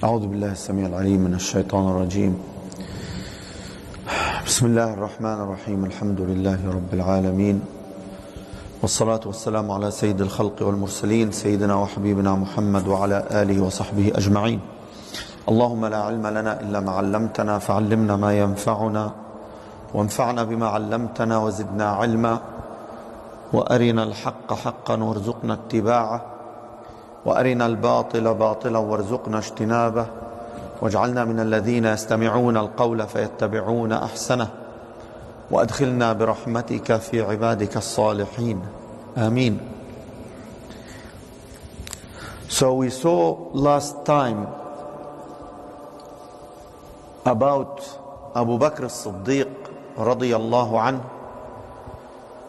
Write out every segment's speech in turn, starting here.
أعوذ بالله السميع العليم من الشيطان الرجيم. بسم الله الرحمن الرحيم. الحمد لله رب العالمين، والصلاة والسلام على سيد الخلق والمرسلين سيدنا وحبيبنا محمد وعلى آله وصحبه أجمعين. اللهم لا علم لنا إلا ما علمتنا فعلمنا ما ينفعنا وانفعنا بما علمتنا وزدنا علما، وأرنا الحق حقا وارزقنا اتباعه، وأرنا الباطل باطلا وارزقنا اجتنابه، واجعلنا من الذين يستمعون القول فيتبعون أحسنه، وأدخلنا برحمتك في عبادك الصالحين. آمين. So we saw last time about Abu Bakr as-Siddiq radiyallahu anhu,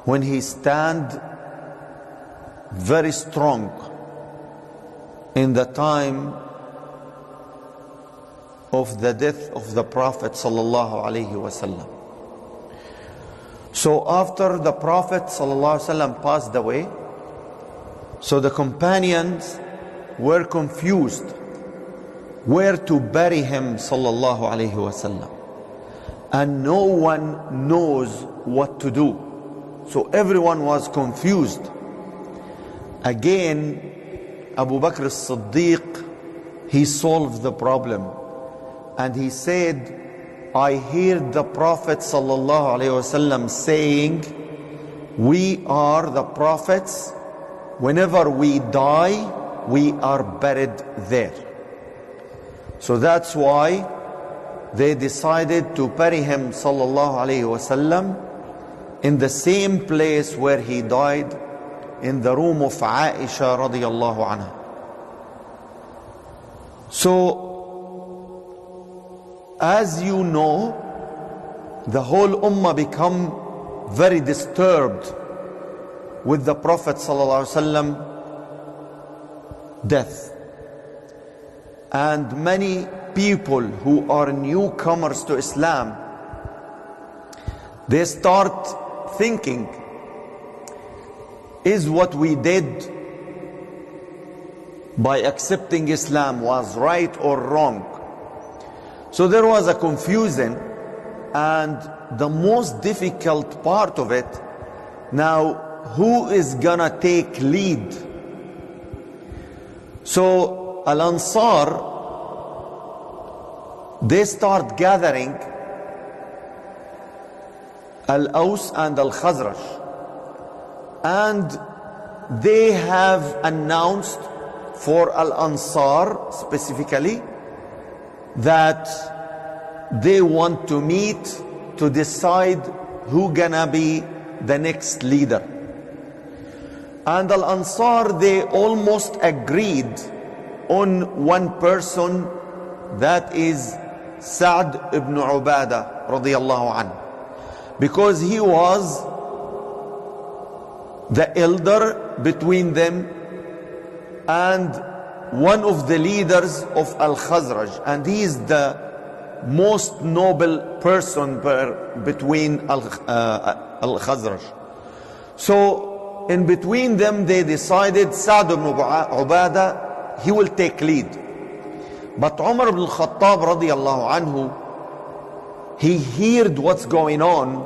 when he stand very strong in the time of the death of the Prophet sallallahu alaihi wasallam. So after the Prophet sallallahu alaihi wasallam passed away, so the companions were confused where to bury him sallallahu alaihi wasallam, and no one knows what to do. So everyone was confused. Again, Abu Bakr as-Siddiq, he solved the problem, and he said, I heard the Prophet sallallahu alaihi wasallam saying, we are the prophets, whenever we die we are buried there. So that's why they decided to bury him sallallahu alaihi wasallam in the same place where he died, in the room of Aisha radiyallahu anha. So as you know, the whole ummah become very disturbed with the Prophet sallallahu alaihi wasallam death, and many people who are newcomers to Islam, they start thinking, is what we did by accepting Islam was right or wrong? So there was a confusion, and the most difficult part of it, now who is gonna take lead? So Al-Ansar, they start gathering Al-Aws and Al-Khazraj, and they have announced for Al-Ansar specifically that they want to meet to decide who gonna be the next leader. And Al-Ansar, they almost agreed on one person, that is Sa'd ibn Ubadah radiyallahu anhu, because he was the elder between them and one of the leaders of Al-Khazraj, and he is the most noble person between Al-Khazraj. So in between them they decided Sa'd ibn Ubadah, he will take lead. But Umar ibn al-Khattab radiyallahu anhu, he heard what's going on,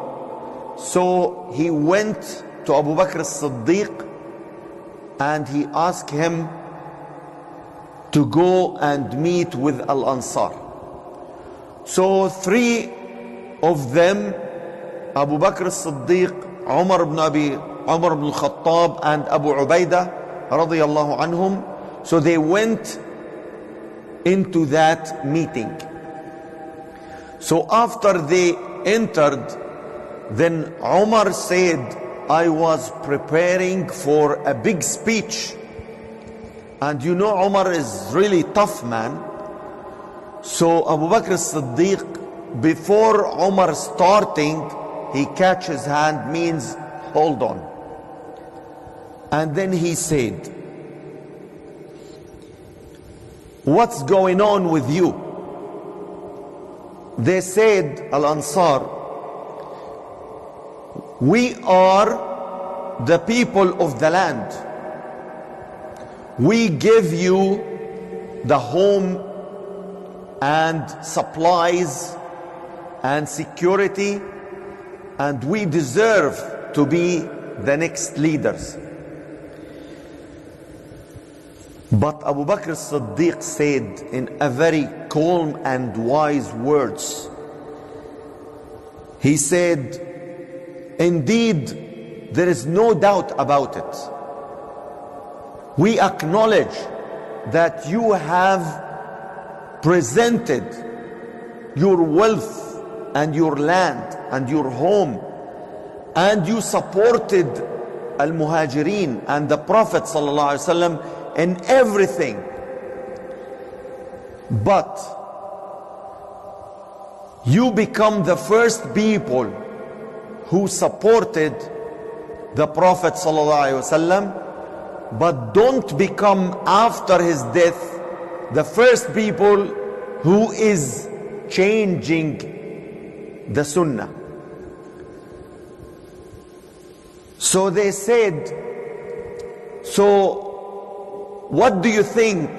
so he went to Abu Bakr as-Siddiq and he asked him to go and meet with Al-Ansar. So three of them, Abu Bakr as-Siddiq, Umar ibn al-Khattab and Abu Ubaidah radiyallahu anhum, so they went into that meeting. So after they entered, then Umar said, I was preparing for a big speech. And you know, Umar is really tough man. So Abu Bakr as-Siddiq, before Umar starting, he catch his hand, means hold on. And then he said, what's going on with you? They said, Al-Ansar, we are the people of the land. We give you the home and supplies and security, and we deserve to be the next leaders. But Abu Bakr as-Siddiq said in a very calm and wise words, he said, indeed, there is no doubt about it. We acknowledge that you have presented your wealth and your land and your home, and you supported al-Muhajirin and the Prophet ﷺ in everything. But you become the first people who supported the Prophet ﷺ, but don't become after his death the first people who is changing the Sunnah. So they said, so what do you think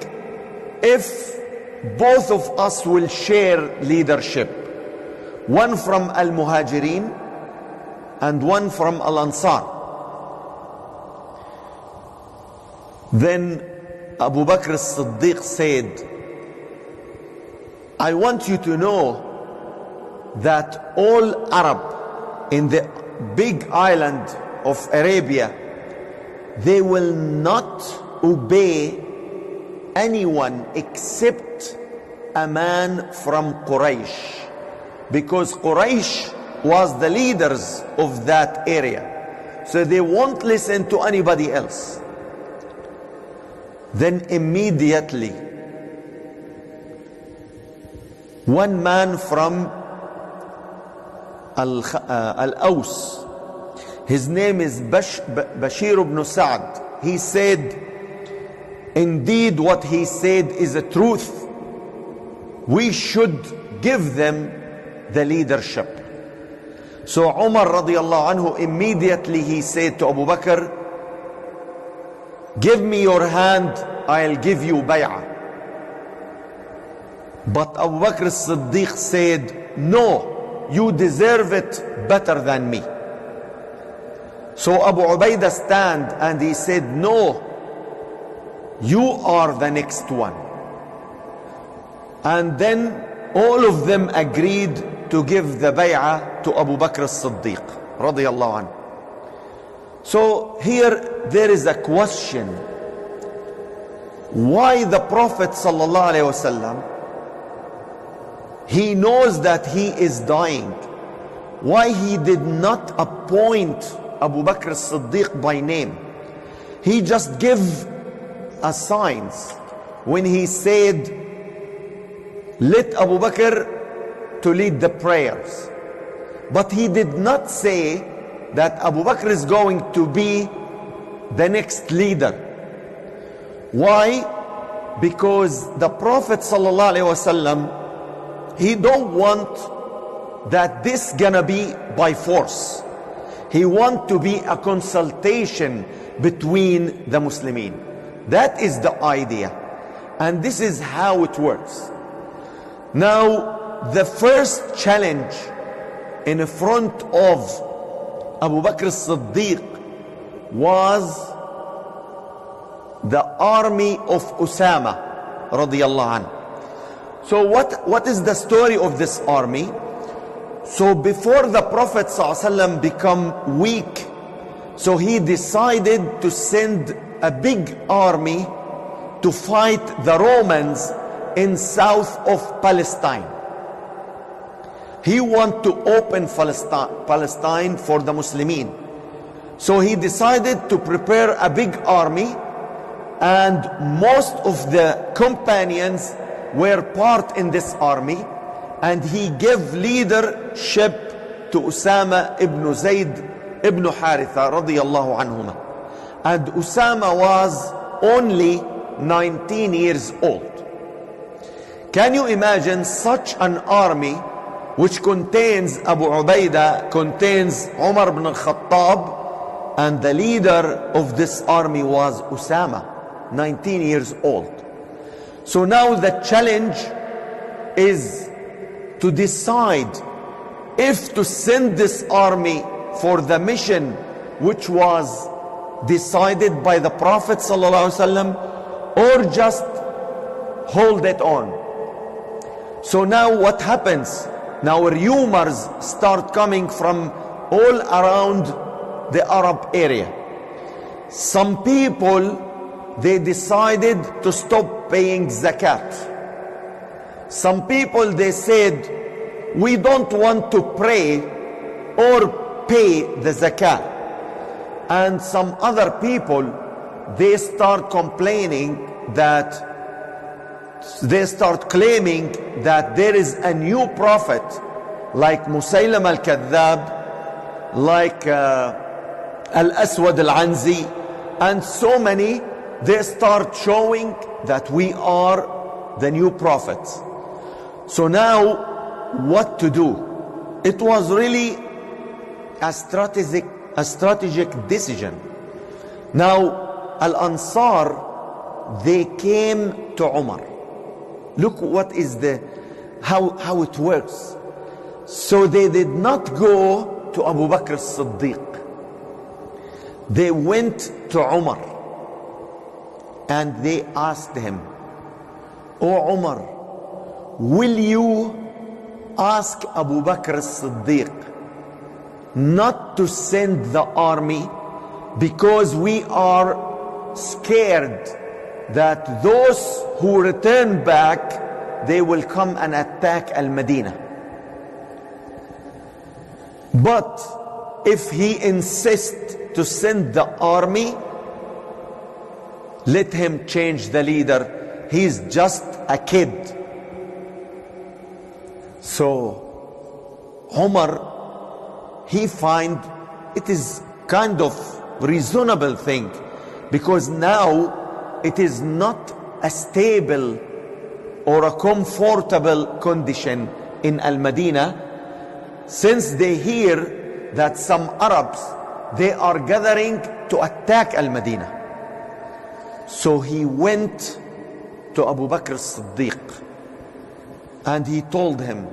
if both of us will share leadership? One from Al-Muhajirin and one from Al-Ansar. Then Abu Bakr as-Siddiq said, I want you to know that all Arab in the big island of Arabia, they will not obey anyone except a man from Quraysh, because Quraysh was the leaders of that area, so they won't listen to anybody else. Then immediately one man from Al-Aws, his name is Bashir ibn Sa'd, he said, indeed what he said is the truth. We should give them the leadership. So Umar radiallahu anhu, immediately he said to Abu Bakr, give me your hand, I'll give you bay'ah. But Abu Bakr as-Siddiq said, no, you deserve it better than me. So Abu Ubaidah stand and he said, no, you are the next one. And then all of them agreed to give the bay'ah to Abu Bakr as-Siddiq radiyallahu anhu. So here there is a question. Why the Prophet sallallahu alaihi wasallam, he knows that he is dying, why he did not appoint Abu Bakr as-Siddiq by name? He just gave a signs when he said, let Abu Bakr to lead the prayers. But he did not say that Abu Bakr is going to be the next leader. Why? Because the Prophet sallallahu alaihi wasallam, he don't want that this gonna be by force. He want to be a consultation between the Muslimin. That is the idea, and this is how it works. Now the first challenge in front of Abu Bakr as-Siddiq was the army of Usama radiyallahu anhu. So what is the story of this army? So before the Prophet ﷺ become weak, so he decided to send a big army to fight the Romans in south of Palestine. He want to open Palestine for the Muslimin. So he decided to prepare a big army, and most of the companions were part in this army, and he gave leadership to Usama ibn Zayd ibn Haritha radiyallahu anhuma. And Usama was only 19 years old. Can you imagine such an army which contains Abu Ubaidah, contains Umar ibn al-Khattab, and the leader of this army was Usama, 19 years old. So now the challenge is to decide if to send this army for the mission which was decided by the Prophet ﷺ, or just hold it on. So now what happens? Now rumors start coming from all around the Arab area. Some people, they decided to stop paying zakat. Some people, they said, we don't want to pray or pay the zakat. And some other people, they start complaining that, they start claiming that there is a new prophet like Musaylam al-Kadhab, like Al-Aswad al-Anzi, and so many. They start showing that we are the new prophets. So now what to do? It was really a strategic decision. Now Al-Ansar, they came to Umar. Look what is how it works. So they did not go to Abu Bakr as-Siddiq. They went to Umar and they asked him, "O Umar, will you ask Abu Bakr as-Siddiq not to send the army, because we are scared that those who return back, they will come and attack Al-Madinah. But if he insists to send the army, let him change the leader. He's just a kid." So Umar, he find it is kind of reasonable thing, because now it is not a stable or a comfortable condition in Al-Madinah, since they hear that some Arabs, they are gathering to attack Al-Madinah. So he went to Abu Bakr as-Siddiq and he told him,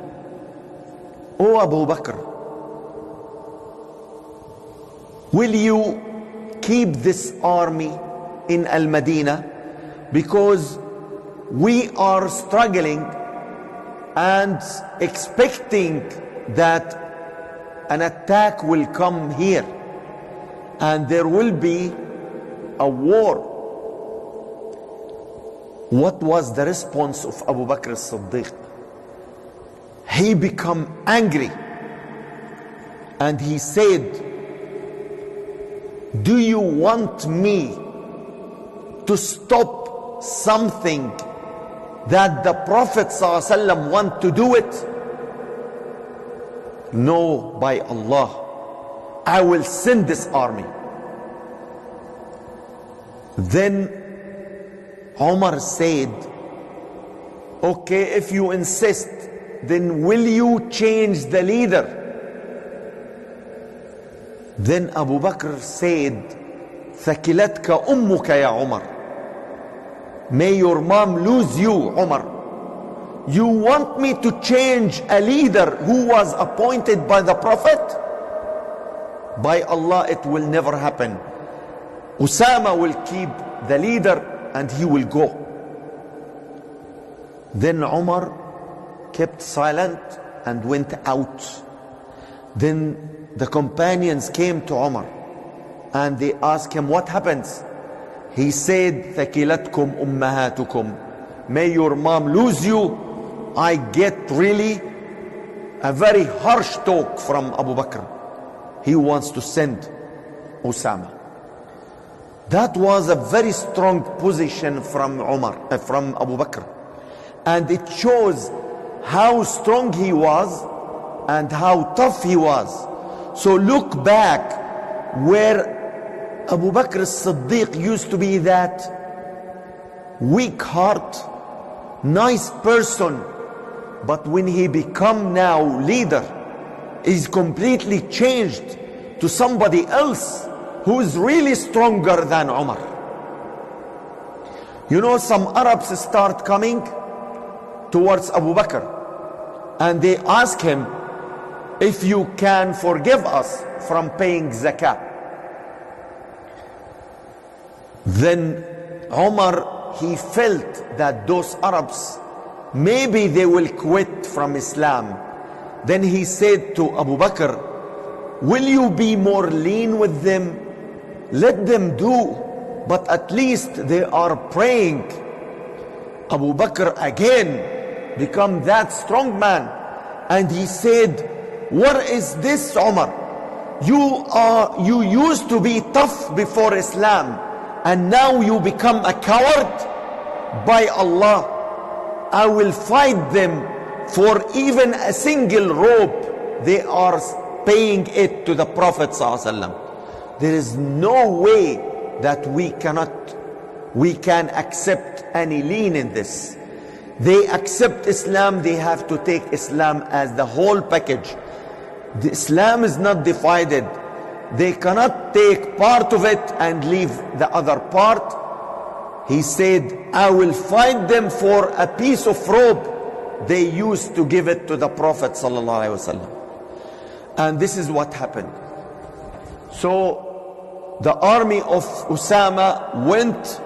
"O Abu Bakr, will you keep this army in Al-Madinah, because we are struggling and expecting that an attack will come here and there will be a war." What was the response of Abu Bakr as-Siddiq? He became angry and he said, "Do you want me to stop something that the Prophet ﷺ want to do it? No, by Allah, I will send this army." Then Umar said, "Okay, if you insist, then will you change the leader?" Then Abu Bakr said, "Thakilatka ummuka ya Umar." May your mom lose you, Umar. You want me to change a leader who was appointed by the Prophet? By Allah, it will never happen. Usama will keep the leader and he will go. Then Umar kept silent and went out. Then the companions came to Umar and they asked him, "What happens?" He said, "Thakilatkum ummahatukum." May your mom lose you. I get really a very harsh talk from Abu Bakr. He wants to send Usama. That was a very strong position from from Abu Bakr. And it shows how strong he was and how tough he was. So look back where Abu Bakr as-Siddiq used to be that weak heart, nice person. But when he become now leader, he's completely changed to somebody else who is really stronger than Umar. You know, some Arabs start coming towards Abu Bakr, and they ask him, if you can forgive us from paying zakah. Then Umar, he felt that those Arabs, maybe they will quit from Islam. Then he said to Abu Bakr, will you be more lean with them? Let them do, but at least they are praying. Abu Bakr again become that strong man, and he said, what is this, Umar? You used to be tough before Islam, and now you become a coward? By Allah, I will fight them for even a single robe. They are paying it to the Prophet ﷺ. There is no way that we can accept any lean in this. They accept Islam, they have to take Islam as the whole package. The Islam is not divided. They cannot take part of it and leave the other part. He said, I will fight them for a piece of robe. They used to give it to the Prophet ﷺ. And this is what happened. So the army of Usama went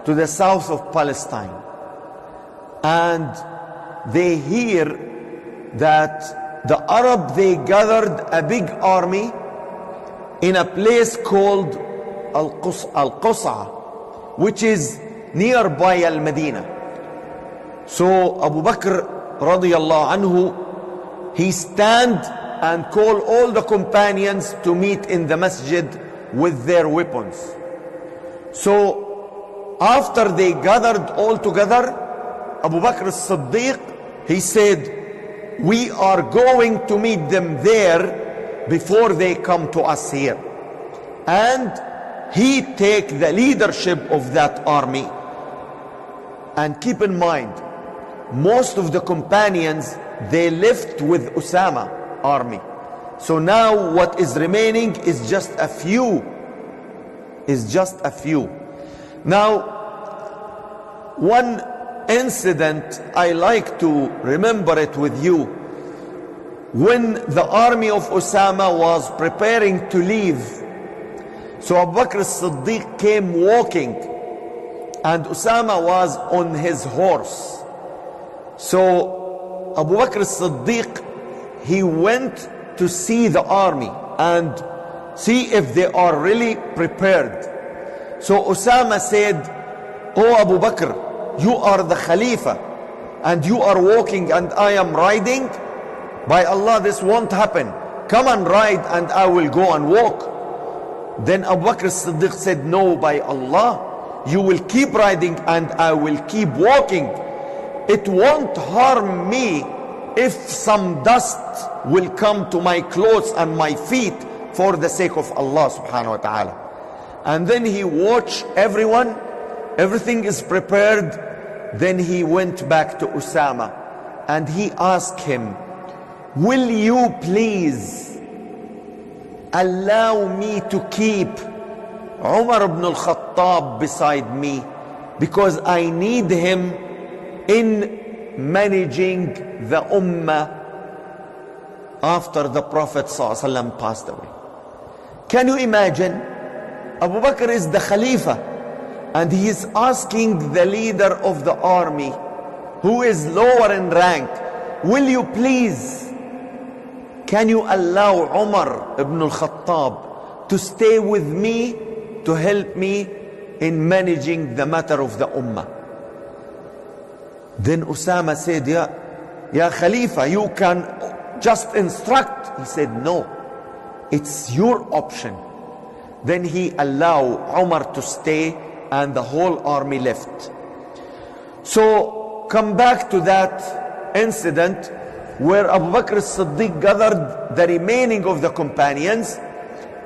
to the south of Palestine, and they hear that the Arab, they gathered a big army in a place called Al-Qus'a, which is nearby Al-Madinah. So Abu Bakr radiyallahu anhu, he stand and call all the companions to meet in the masjid with their weapons. So after they gathered all together, Abu Bakr as-Siddique, he said, we are going to meet them there before they come to us here. And he take the leadership of that army. And keep in mind, most of the companions, they left with Usama army. So now what is remaining is just a few. Now, one incident I like to remember it with you. When the army of Usama was preparing to leave, so Abu Bakr as-Siddiq came walking, and Usama was on his horse. So Abu Bakr as-Siddiq, he went to see the army and see if they are really prepared. So Usama said, oh Abu Bakr, you are the Khalifa and you are walking and I am riding. By Allah, this won't happen. Come and ride and I will go and walk. Then Abu Bakr as-Siddiq said, no, by Allah, you will keep riding and I will keep walking. It won't harm me if some dust will come to my clothes and my feet for the sake of Allah subhanahu wa ta'ala. And then he watched everyone, everything is prepared. Then he went back to Usama and he asked him, will you please allow me to keep Umar ibn al-Khattab beside me, because I need him in managing the ummah after the Prophet ﷺ passed away. Can you imagine? Abu Bakr is the Khalifa and he is asking the leader of the army, who is lower in rank, will you please, can you allow Umar ibn al-Khattab to stay with me to help me in managing the matter of the ummah? Then Usama said, Ya Khalifa, you can just instruct. He said, no, it's your option. Then he allowed Umar to stay and the whole army left. So come back to that incident where Abu Bakr as-Siddiq gathered the remaining of the companions,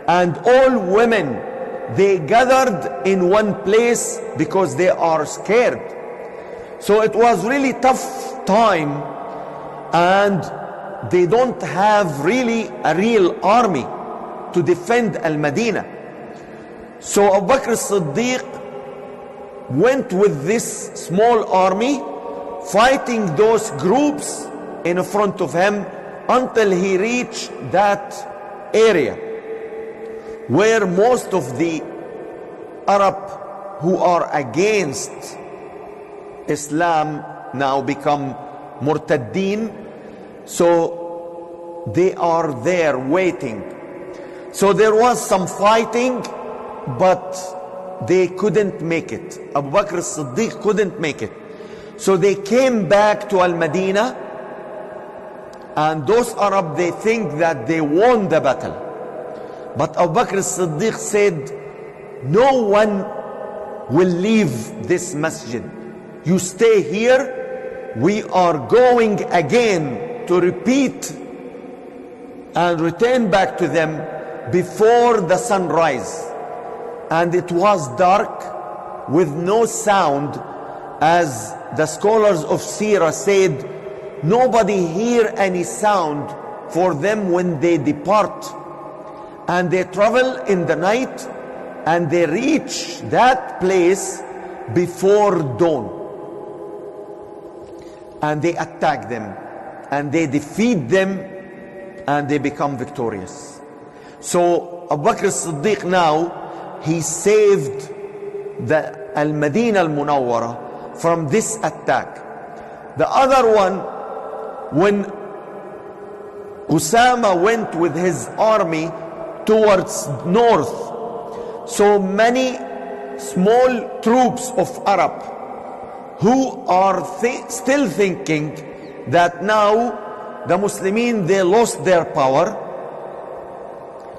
and all women, they gathered in one place because they are scared. So it was really tough time, and they don't have really a real army to defend Al-Madinah. So Abu Bakr as-Siddiq went with this small army fighting those groups in front of him until he reached that area where most of the Arab who are against Islam now become murtaddeen. So they are there waiting. So there was some fighting, but they couldn't make it. Abu Bakr as-Siddiq couldn't make it. So they came back to Al-Madinah, and those Arab, they think that they won the battle. But Abu Bakr as-Siddiq said, no one will leave this masjid. You stay here. We are going again to repeat and return back to them before the sunrise. And it was dark with no sound, as the scholars of Sirah said, nobody hear any sound for them when they depart. And they travel in the night, and they reach that place before dawn. And they attack them, and they defeat them, and they become victorious. So Abu Bakr as-Siddiq now, he saved the Al-Madinah al-Munawwara from this attack. The other one, when Usama went with his army towards north, so many small troops of Arab who are still thinking that now the Muslimin, they lost their power,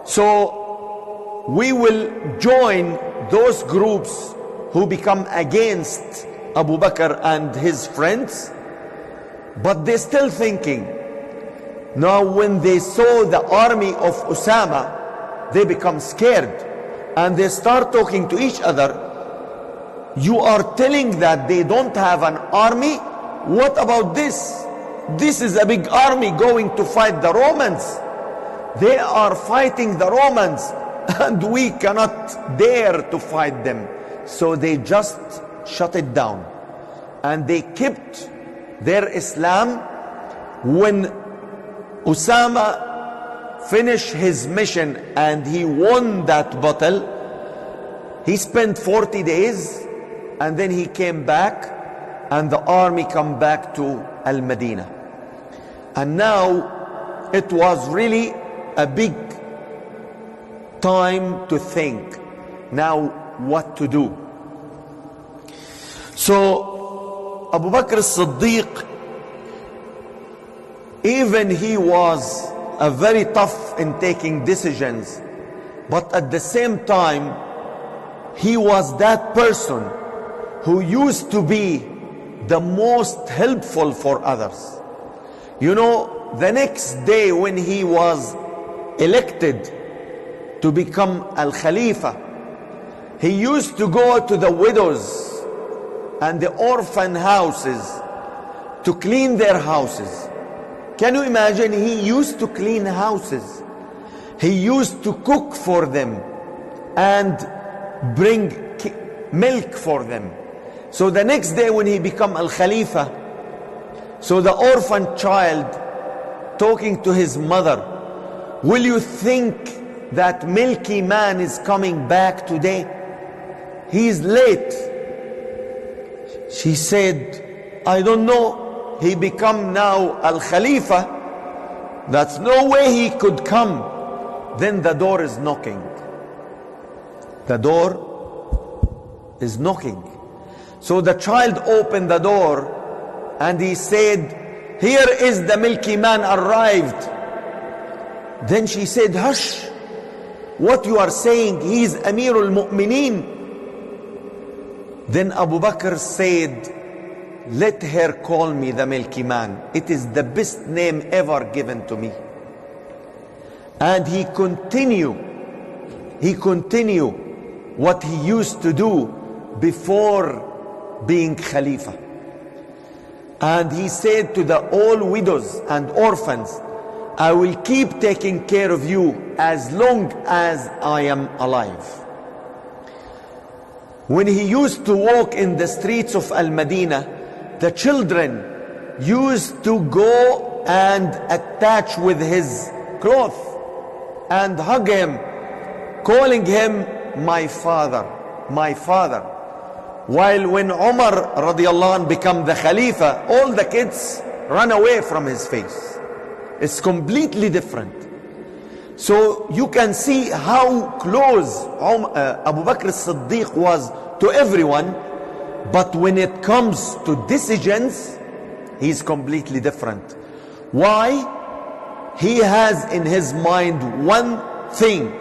so we will join those groups who become against Abu Bakr and his friends. But they're still thinking. Now when they saw the army of Usama, they become scared, and they start talking to each other. You are telling that they don't have an army? What about this? This is a big army going to fight the Romans. They are fighting the Romans, and we cannot dare to fight them. So they just shut it down, and they kept their Islam. When Usama finished his mission and he won that battle, he spent 40 days, and then he came back, and the army come back to Al-Madinah. And now it was really a big time to think now what to do. So Abu Bakr as-Siddiq, even he was a very tough in taking decisions, but at the same time he was that person who used to be the most helpful for others. You know, the next day when he was elected to become Al-Khalifa, he used to go to the widows and the orphan houses to clean their houses. Can you imagine? He used to clean houses. He used to cook for them and bring milk for them. So the next day when he became Al-Khalifa, so the orphan child talking to his mother, will you think that milky man is coming back today? He is late. She said, I don't know. He become now Al-Khalifa. That's no way he could come. Then the door is knocking. The door is knocking. So the child opened the door, and he said, here is the milky man arrived. Then she said, hush, what you are saying, he is Amirul Mu'mineen. Then Abu Bakr said, let her call me the milky man. It is the best name ever given to me. And he continued what he used to do before being Khalifa. And he said to the all widows and orphans, I will keep taking care of you as long as I am alive. When he used to walk in the streets of Al-Madinah, the children used to go and attach with his cloth and hug him, calling him my father, my father. While when Umar radiallahu anh became the Khalifa, all the kids run away from his face. It's completely different. So you can see how close Abu Bakr as-Siddiq was to everyone, but when it comes to decisions, he's completely different. Why? He has in his mind one thing: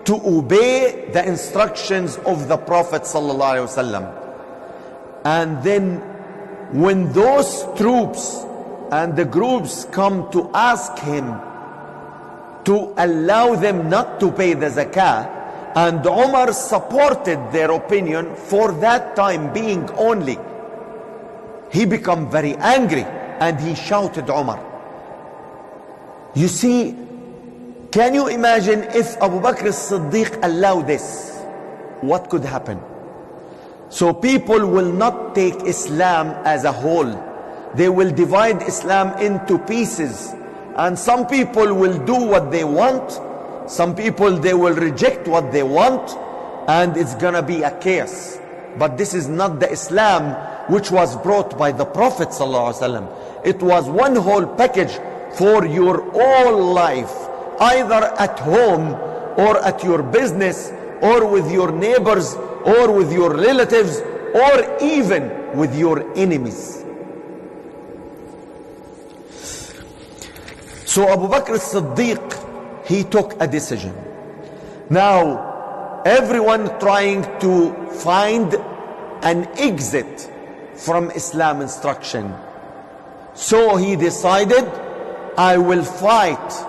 to obey the instructions of the Prophet ﷺ. And then when those troops and the groups come to ask him to allow them not to pay the zakah, and Umar supported their opinion for that time being only, he became very angry and he shouted Umar. You see, can you imagine if Abu Bakr as-Siddiq allowed this? What could happen? So people will not take Islam as a whole. They will divide Islam into pieces. And some people will do what they want. Some people, they will reject what they want. And it's gonna be a chaos. But this is not the Islam which was brought by the Prophet ﷺ. It was one whole package for your whole life, either at home or at your business or with your neighbors or with your relatives or even with your enemies. So Abu Bakr as-Siddiq, he took a decision. Now everyone trying to find an exit from Islam instruction. So he decided, I will fight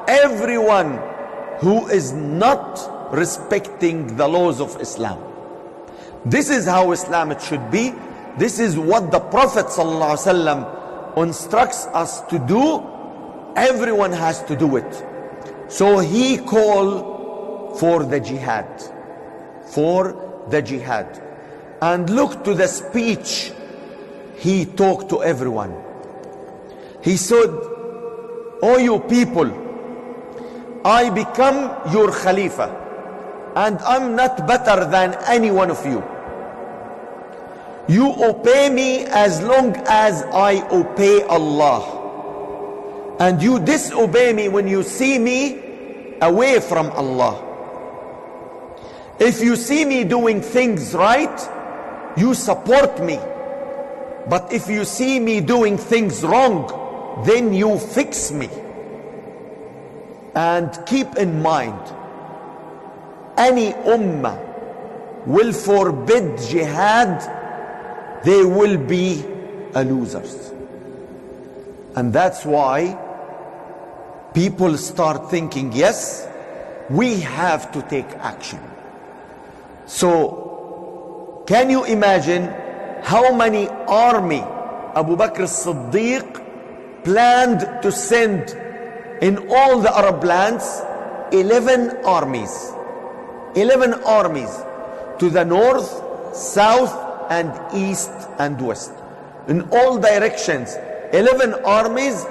everyone who is not respecting the laws of Islam. This is how Islam it should be. This is what the Prophet ﷺ instructs us to do. Everyone has to do it. So he called for the jihad. For the jihad. And look to the speech he talked to everyone. He said, "O you people, I become your Khalifa, and I'm not better than any one of you. You obey me as long as I obey Allah. And you disobey me when you see me away from Allah. If you see me doing things right, you support me. But if you see me doing things wrong, then you fix me. And keep in mind, any ummah will forbid jihad, they will be losers." And that's why people start thinking, yes, we have to take action. So can you imagine how many army Abu Bakr as-Siddiq planned to send in all the Arab lands? 11 armies. 11 armies to the north, south, and east and west. In all directions, 11 armies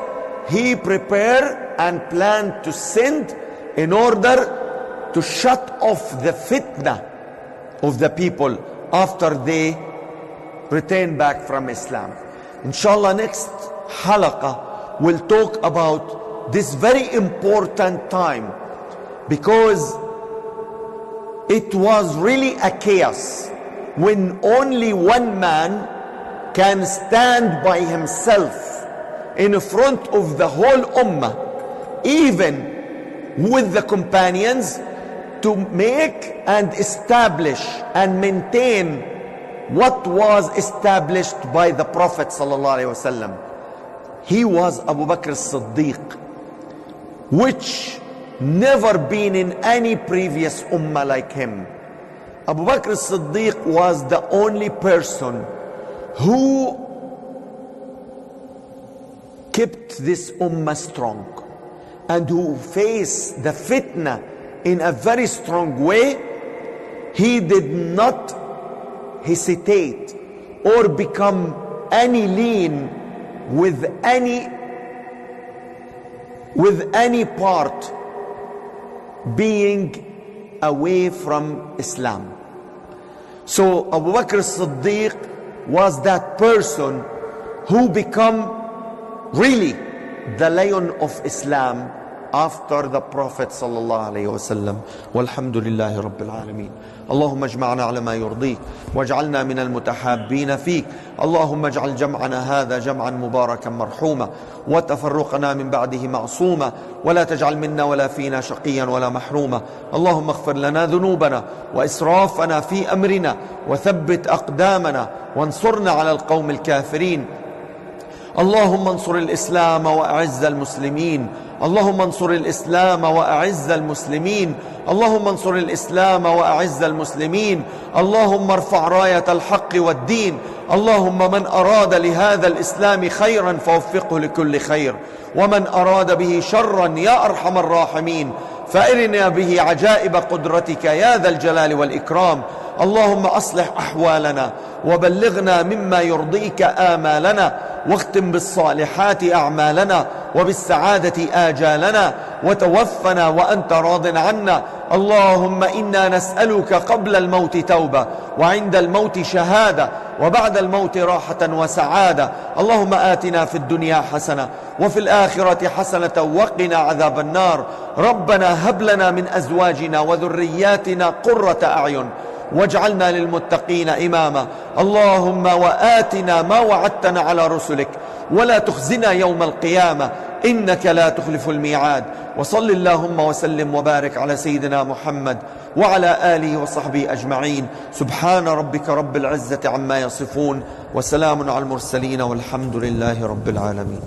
he prepared and planned to send in order to shut off the fitna of the people after they return back from Islam. Inshallah, next halaqah will talk about this very important time, because it was really a chaos when only one man can stand by himself in front of the whole ummah, even with the companions, to make and establish and maintain what was established by the Prophet ﷺ. He was Abu Bakr as-Siddiq, which never been in any previous ummah like him. Abu Bakr as-Siddiq was the only person who kept this ummah strong and who faced the fitna in a very strong way. He did not hesitate or become any lean with any part being away from Islam. So Abu Bakr Siddique was that person who become really the lion of Islam after the Prophet sallallahu alayhi wasallam. Walhamdulillahi rabbil alameen. اللهم اجمعنا على ما يرضيك واجعلنا من المتحابين فيك. اللهم اجعل جمعنا هذا جمعا مباركا مرحوما وتفرقنا من بعده معصوما ولا تجعل منا ولا فينا شقيا ولا محروما. اللهم اغفر لنا ذنوبنا وإسرافنا في أمرنا وثبت أقدامنا وانصرنا على القوم الكافرين. اللهم انصر الإسلام وأعز المسلمين. اللهم انصر الإسلام وأعز المسلمين. اللهم انصر الإسلام وأعز المسلمين. اللهم ارفع راية الحق والدين. اللهم من أراد لهذا الإسلام خيرا فوفقه لكل خير، ومن أراد به شرا يا أرحم الراحمين فأرنا به عجائب قدرتك يا ذا الجلال والإكرام. اللهم أصلح أحوالنا وبلغنا مما يرضيك آمالنا، واختم بالصالحات أعمالنا وبالسعادة آجالنا، وتوفنا وأنت راض عنا. اللهم إنا نسألك قبل الموت توبة، وعند الموت شهادة، وبعد الموت راحة وسعادة. اللهم آتنا في الدنيا حسنة وفي الآخرة حسنة وقنا عذاب النار. ربنا هب لنا من أزواجنا وذرياتنا قرة أعين واجعلنا للمتقين إماما. اللهم وآتنا ما وعدتنا على رسلك ولا تخزنا يوم القيامة إنك لا تخلف الميعاد. وصل اللهم وسلم وبارك على سيدنا محمد وعلى آله وصحبه أجمعين. سبحان ربك رب العزة عما يصفون وسلام على المرسلين والحمد لله رب العالمين.